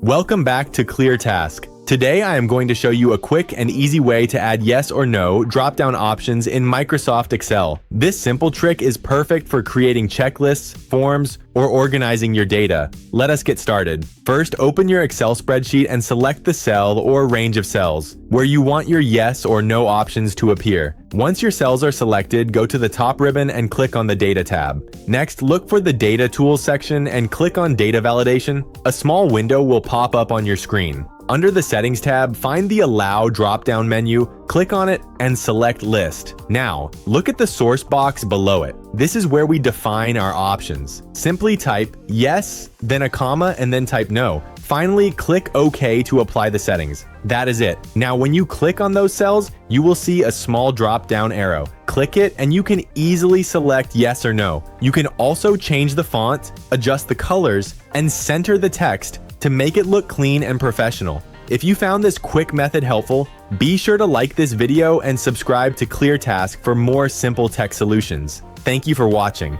Welcome back to ClearTask. Today I am going to show you a quick and easy way to add yes or no drop-down options in Microsoft Excel. This simple trick is perfect for creating checklists, forms, or organizing your data. Let us get started. First, open your Excel spreadsheet and select the cell or range of cells where you want your yes or no options to appear. Once your cells are selected, go to the top ribbon and click on the Data tab. Next, look for the Data Tools section and click on Data Validation. A small window will pop up on your screen. Under the Settings tab, find the Allow drop-down menu, click on it, and select List. Now, look at the source box below it. This is where we define our options. Simply type yes, then a comma, and then type no. Finally, click OK to apply the settings. That is it. Now, when you click on those cells, you will see a small drop-down arrow. Click it, and you can easily select yes or no. You can also change the font, adjust the colors, and center the text to make it look clean and professional. If you found this quick method helpful, be sure to like this video and subscribe to ClearTask for more simple tech solutions. Thank you for watching.